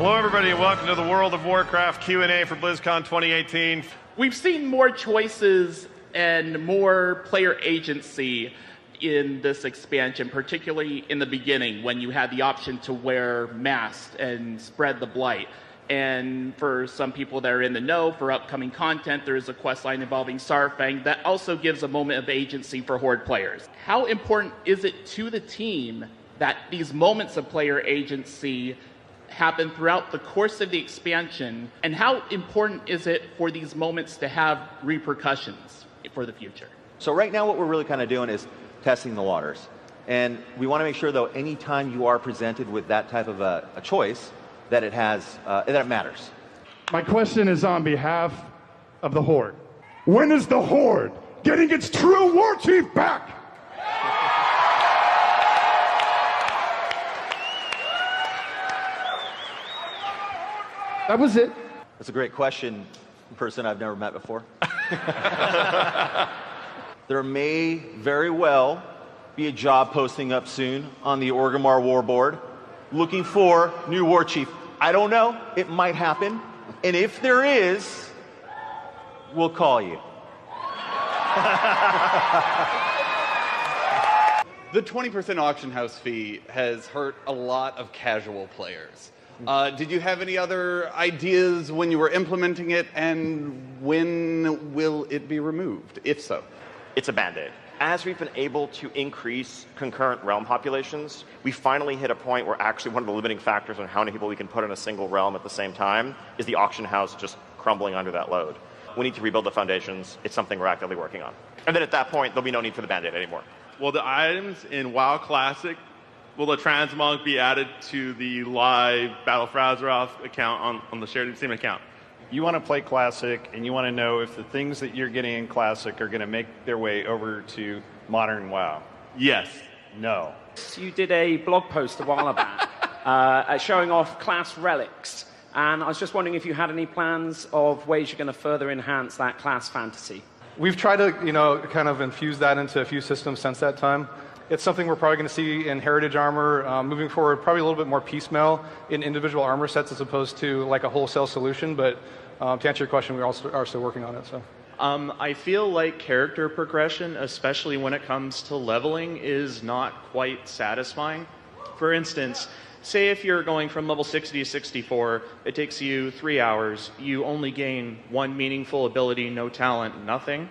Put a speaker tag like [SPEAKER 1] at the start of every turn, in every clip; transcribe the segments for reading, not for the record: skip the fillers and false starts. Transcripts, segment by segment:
[SPEAKER 1] Hello, everybody, and welcome to the World of Warcraft Q&A for BlizzCon 2018.
[SPEAKER 2] We've seen more choices and more player agency in this expansion, particularly in the beginning when you had the option to wear masks and spread the blight. And for some people that are in the know, for upcoming content, there is a quest line involving Saurfang that also gives a moment of agency for Horde players. How important is it to the team that these moments of player agency happen throughout the course of the expansion, and how important is it for these moments to have repercussions for the future?
[SPEAKER 3] So right now what we're really kind of doing is testing the waters. And we want to make sure, though, anytime you are presented with that type of a choice, that it has, that it matters.
[SPEAKER 4] My question is on behalf of the Horde. When is the Horde getting its true war chief back? That was it.
[SPEAKER 3] That's a great question, a person I've never met before. There may very well be a job posting up soon on the Orgrimmar War Board looking for new war chief. I don't know. It might happen. And if there is, we'll call you.
[SPEAKER 5] The 20% auction house fee has hurt a lot of casual players. Did you have any other ideas when you were implementing it, and when will it be removed, if so?
[SPEAKER 6] It's a Band-Aid. As we've been able to increase concurrent realm populations, we finally hit a point where actually one of the limiting factors on how many people we can put in a single realm at the same time is the auction house just crumbling under that load. We need to rebuild the foundations. It's something we're actively working on. And then at that point, there'll be no need for the Band-Aid anymore.
[SPEAKER 1] Will the items in WoW Classic, will the transmog be added to the live Battle for Azeroth account on the shared Steam account?
[SPEAKER 7] You want to play Classic, and you want to know if the things that you're getting in Classic are going to make their way over to Modern WoW.
[SPEAKER 1] Yes.
[SPEAKER 7] No.
[SPEAKER 8] You did a blog post a while back showing off class relics, and I was just wondering if you had any plans of ways you're going to further enhance that class fantasy.
[SPEAKER 9] We've tried to, kind of infuse that into a few systems since that time. It's something we're probably going to see in Heritage armor moving forward, probably a little bit more piecemeal in individual armor sets as opposed to like a wholesale solution, but to answer your question, we also are still working on it. So.
[SPEAKER 10] I feel like character progression, especially when it comes to leveling, is not quite satisfying. For instance, say if you're going from level 60 to 64, it takes you 3 hours, you only gain one meaningful ability, no talent, nothing.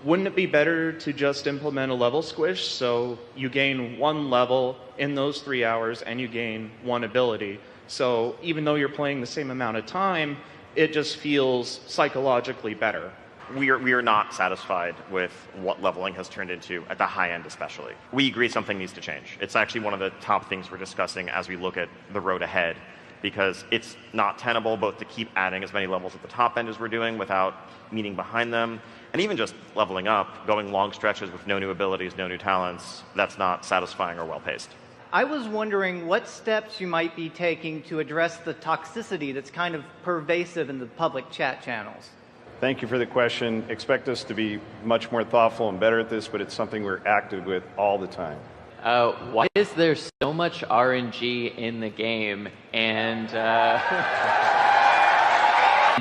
[SPEAKER 10] Wouldn't it be better to just implement a level squish so you gain one level in those 3 hours and you gain one ability? So even though you're playing the same amount of time, it just feels psychologically better.
[SPEAKER 6] We are not satisfied with what leveling has turned into, at the high end especially. We agree something needs to change. It's actually one of the top things we're discussing as we look at the road ahead, because it's not tenable both to keep adding as many levels at the top end as we're doing without meaning behind them, and even just leveling up, going long stretches with no new abilities, no new talents, that's not satisfying or well-paced.
[SPEAKER 11] I was wondering what steps you might be taking to address the toxicity that's kind of pervasive in the public chat channels.
[SPEAKER 7] Thank you for the question. Expect us to be much more thoughtful and better at this, but it's something we're active with all the time.
[SPEAKER 12] Why is there so much RNG in the game? And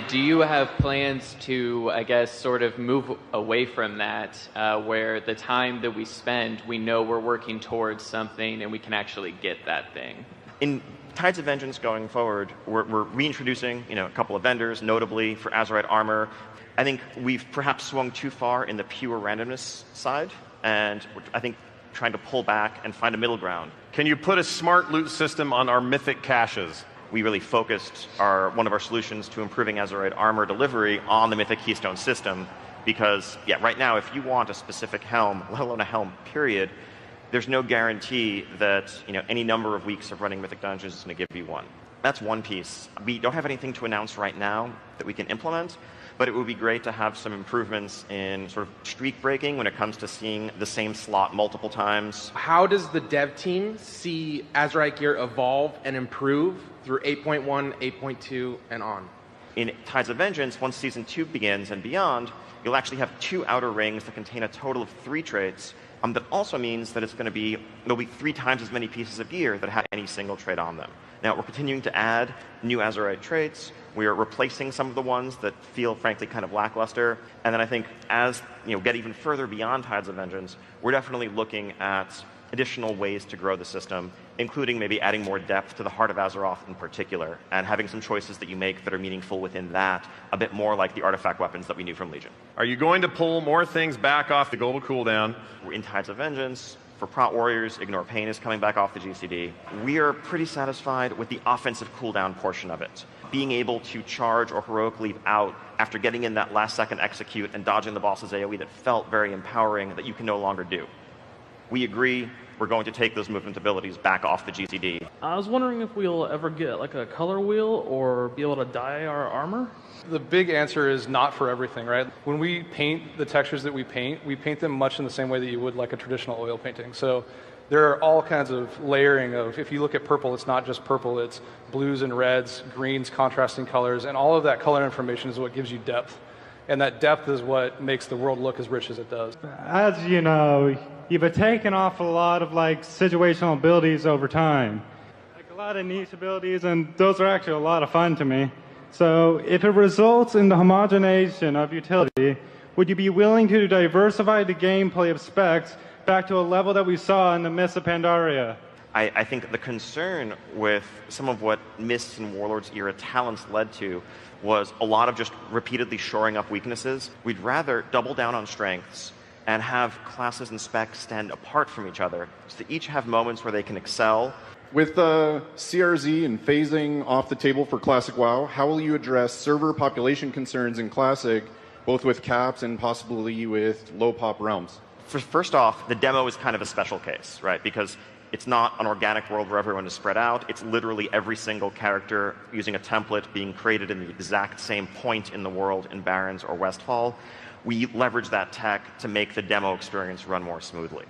[SPEAKER 12] do you have plans to, I guess, sort of move away from that, where the time that we spend, we know we're working towards something and we can actually get that thing?
[SPEAKER 6] In Tides of Vengeance going forward, we're reintroducing a couple of vendors, notably for Azerite armor. I think we've perhaps swung too far in the pure randomness side, and I think trying to pull back and find a middle ground.
[SPEAKER 1] Can you put a smart loot system on our mythic caches?
[SPEAKER 6] We really focused one of our solutions to improving Azerite armor delivery on the Mythic Keystone system, because, right now, if you want a specific helm, let alone a helm, period, there's no guarantee that any number of weeks of running Mythic Dungeons is going to give you one. That's one piece. We don't have anything to announce right now that we can implement, but it would be great to have some improvements in sort of streak breaking when it comes to seeing the same slot multiple times.
[SPEAKER 13] How does the dev team see Azerite gear evolve and improve through 8.1, 8.2, and on?
[SPEAKER 6] In Tides of Vengeance, once Season 2 begins and beyond, you'll actually have 2 outer rings that contain a total of 3 traits. That also means that there'll be 3 times as many pieces of gear that have any single trait on them. Now, we're continuing to add new Azerite traits. We are replacing some of the ones that feel, frankly, kind of lackluster. And then I think as get even further beyond Tides of Vengeance, we're definitely looking at additional ways to grow the system, including maybe adding more depth to the Heart of Azeroth in particular, and having some choices that you make that are meaningful within that, a bit more like the artifact weapons that we knew from Legion.
[SPEAKER 14] Are you going to pull more things back off the global cooldown?
[SPEAKER 6] We're in Tides of Vengeance. For Prot Warriors, Ignore Pain is coming back off the GCD. We are pretty satisfied with the offensive cooldown portion of it. Being able to charge or heroic leap out after getting in that last second execute and dodging the boss's AoE that felt very empowering that you can no longer do. We agree we're going to take those movement abilities back off the GCD.
[SPEAKER 15] I was wondering if we'll ever get like a color wheel or be able to dye our armor?
[SPEAKER 9] The big answer is not for everything, right? When we paint the textures that we paint them much in the same way that you would like a traditional oil painting. So there are all kinds of layering of, if you look at purple, it's not just purple, it's blues and reds, greens, contrasting colors, and all of that color information is what gives you depth. And that depth is what makes the world look as rich as it does.
[SPEAKER 16] As you know, you've taken off a lot of situational abilities over time. A lot of niche abilities, and those are actually a lot of fun to me. So if it results in the homogenization of utility, would you be willing to diversify the gameplay of specs back to a level that we saw in the Mists of Pandaria?
[SPEAKER 6] I think the concern with some of what Mists and Warlords era talents led to was a lot of just repeatedly shoring up weaknesses. We'd rather double down on strengths and have classes and specs stand apart from each other so that each have moments where they can excel.
[SPEAKER 17] With CRZ and phasing off the table for Classic WoW, how will you address server population concerns in Classic, both with caps and possibly with low pop realms?
[SPEAKER 6] First off, the demo is kind of a special case, right? Because it's not an organic world where everyone is spread out. It's literally every single character using a template being created in the exact same point in the world in Barrens or Westfall. We leverage that tech to make the demo experience run more smoothly.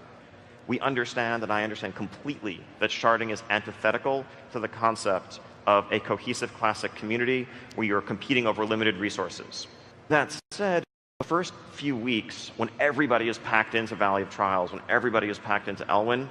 [SPEAKER 6] We understand, and I understand completely, that sharding is antithetical to the concept of a cohesive Classic community where you're competing over limited resources. That said, the first few weeks, when everybody is packed into Valley of Trials, when everybody is packed into Elwyn,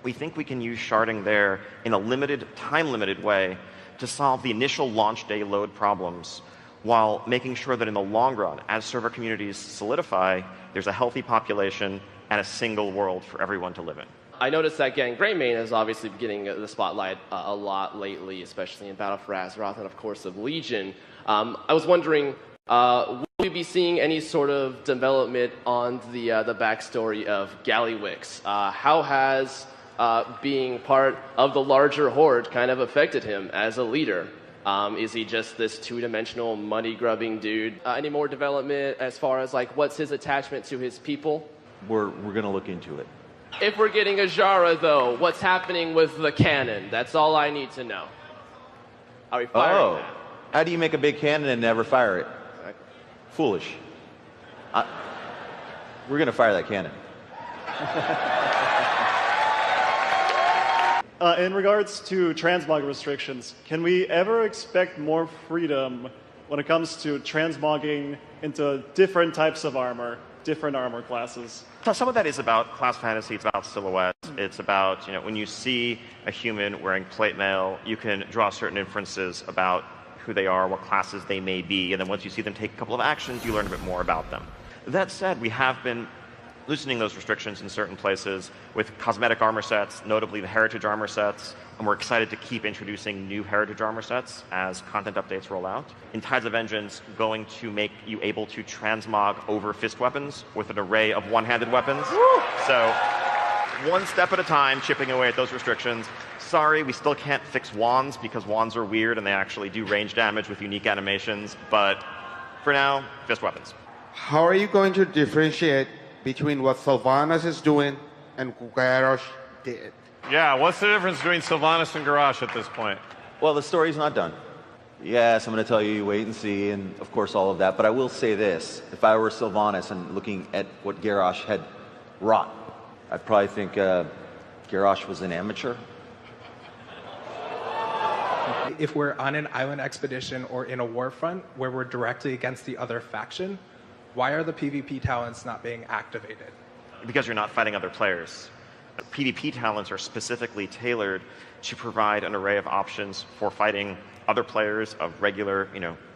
[SPEAKER 6] we think we can use sharding there in a limited, time-limited way to solve the initial launch day load problems while making sure that in the long run, as server communities solidify, there's a healthy population and a single world for everyone to live in.
[SPEAKER 18] I noticed that Greymane is obviously getting the spotlight a lot lately, especially in Battle for Azeroth and, of course, of Legion. I was wondering, will we be seeing any sort of development on the backstory of Gallywix? How has being part of the larger horde kind of affected him as a leader? Is he just this two-dimensional, money-grubbing dude? Any more development as far as what's his attachment to his people?
[SPEAKER 3] We're going to look into it.
[SPEAKER 18] If we're getting a Jara, though, what's happening with the cannon? That's all I need to know. Are we firing that?
[SPEAKER 3] How do you make a big cannon and never fire it? Foolish. We're going to fire that cannon.
[SPEAKER 19] In regards to transmog restrictions, can we ever expect more freedom when it comes to transmogging into different types of armor, different armor classes?
[SPEAKER 6] So some of that is about class fantasy, it's about silhouette, it's about, when you see a human wearing plate mail, you can draw certain inferences about who they are, what classes they may be, and then once you see them take a couple of actions, you learn a bit more about them. That said, we have been loosening those restrictions in certain places with cosmetic armor sets, notably the heritage armor sets, and we're excited to keep introducing new heritage armor sets as content updates roll out. In Tides of Vengeance, going to make you able to transmog over fist weapons with an array of one-handed weapons. Woo! So one step at a time, chipping away at those restrictions. Sorry, we still can't fix wands because wands are weird and they actually do range damage with unique animations, but for now, fist weapons.
[SPEAKER 20] How are you going to differentiate between what Sylvanas is doing and Garrosh did?
[SPEAKER 14] Yeah, what's the difference between Sylvanas and Garrosh at this point?
[SPEAKER 3] Well, the story's not done. Yes, I'm going to tell you, wait and see, and of course all of that. But I will say this. If I were Sylvanas and looking at what Garrosh had wrought, I'd probably think Garrosh was an amateur.
[SPEAKER 21] If we're on an island expedition or in a war front where we're directly against the other faction, why are the PvP talents not being activated?
[SPEAKER 6] Because you're not fighting other players. PvP talents are specifically tailored to provide an array of options for fighting other players of regular,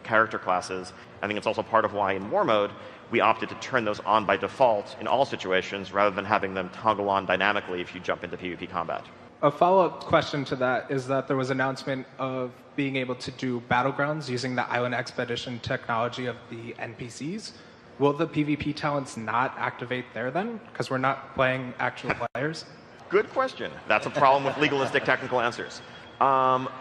[SPEAKER 6] character classes. I think it's also part of why in War Mode, we opted to turn those on by default in all situations rather than having them toggle on dynamically if you jump into PvP combat.
[SPEAKER 21] A follow-up question to that is that there was an announcement of being able to do battlegrounds using the Island Expedition technology of the NPCs. Will the PvP talents not activate there then? Because we're not playing actual players?
[SPEAKER 6] Good question. That's a problem with legalistic technical answers.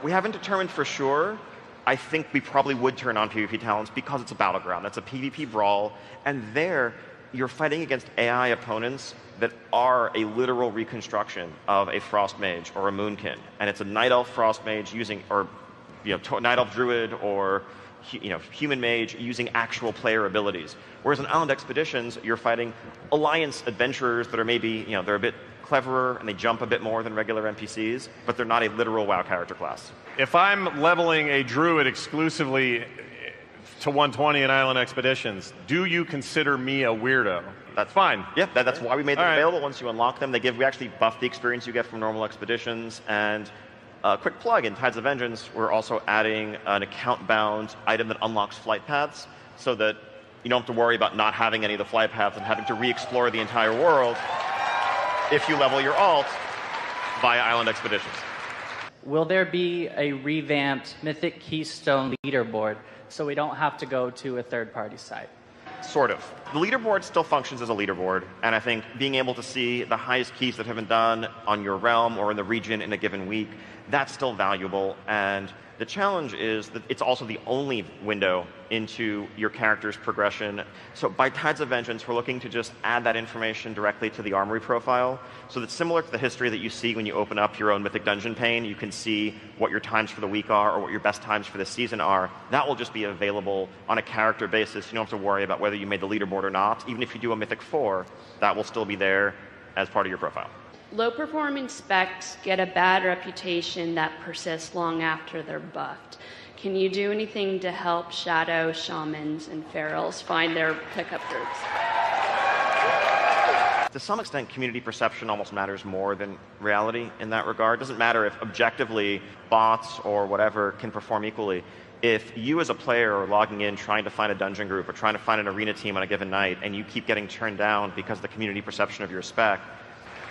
[SPEAKER 6] We haven't determined for sure. I think we probably would turn on PvP talents because it's a battleground. That's a PvP brawl. And there, you're fighting against AI opponents that are a literal reconstruction of a Frost Mage or a Moonkin. And it's a Night Elf Frost Mage using, or Night Elf Druid or Human Mage using actual player abilities. Whereas in Island Expeditions, you're fighting Alliance adventurers that are maybe, they're a bit cleverer and they jump a bit more than regular NPCs, but they're not a literal WoW character class.
[SPEAKER 14] If I'm leveling a Druid exclusively to 120 in Island Expeditions, do you consider me a weirdo?
[SPEAKER 6] That's fine. Yeah, that's why we made them available. Once you unlock them, we actually buff the experience you get from normal expeditions. And a quick plug, in Tides of Vengeance, we're also adding an account-bound item that unlocks flight paths so that you don't have to worry about not having any of the flight paths and having to re-explore the entire world if you level your alt via Island Expeditions.
[SPEAKER 2] Will there be a revamped Mythic Keystone leaderboard so we don't have to go to a third-party site?
[SPEAKER 6] Sort of. The leaderboard still functions as a leaderboard, and I think being able to see the highest keys that have been done on your realm or in the region in a given week, that's still valuable. And the challenge is that it's also the only window into your character's progression. So by Tides of Vengeance, we're looking to just add that information directly to the Armory profile. So that's similar to the history that you see when you open up your own Mythic Dungeon pane. You can see what your times for the week are or what your best times for the season are. That will just be available on a character basis. You don't have to worry about whether you made the leaderboard or not. Even if you do a Mythic 4, that will still be there as part of your profile.
[SPEAKER 22] Low-performing specs get a bad reputation that persists long after they're buffed. Can you do anything to help Shadow, Shamans, and Ferals find their pickup groups?
[SPEAKER 6] To some extent, community perception almost matters more than reality in that regard. It doesn't matter if objectively bots or whatever can perform equally. If you as a player are logging in trying to find a dungeon group or trying to find an arena team on a given night and you keep getting turned down because of the community perception of your spec,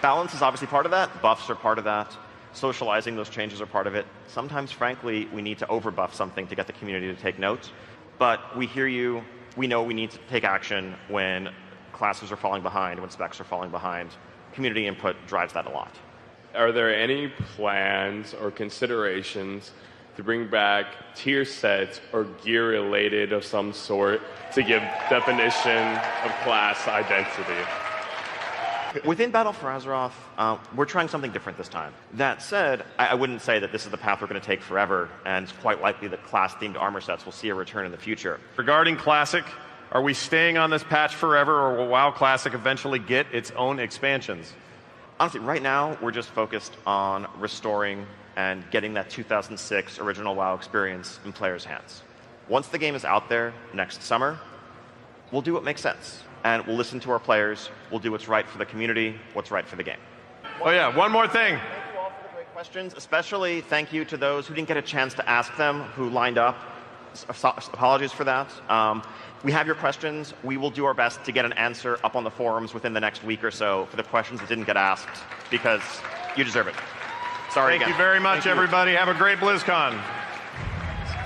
[SPEAKER 6] balance is obviously part of that. Buffs are part of that. Socializing those changes are part of it. Sometimes, frankly, we need to overbuff something to get the community to take note. But we hear you. We know we need to take action when classes are falling behind, when specs are falling behind. Community input drives that a lot.
[SPEAKER 23] Are there any plans or considerations to bring back tier sets or gear related of some sort to give definition of class identity?
[SPEAKER 6] Within Battle for Azeroth, we're trying something different this time. That said, I wouldn't say that this is the path we're going to take forever, and it's quite likely that class-themed armor sets will see a return in the future.
[SPEAKER 14] Regarding Classic, are we staying on this patch forever, or will WoW Classic eventually get its own expansions?
[SPEAKER 6] Honestly, right now, we're just focused on restoring and getting that 2006 original WoW experience in players' hands. Once the game is out there next summer, we'll do what makes sense. And we'll listen to our players. We'll do what's right for the community, what's right for the game.
[SPEAKER 14] Oh yeah, one more thing.
[SPEAKER 6] Thank you all for the great questions. Especially thank you to those who didn't get a chance to ask them, who lined up. Apologies for that. We have your questions. We will do our best to get an answer up on the forums within the next week or so for the questions that didn't get asked, because you deserve it. Sorry again.
[SPEAKER 14] Thank you very much, everybody. Have a great BlizzCon.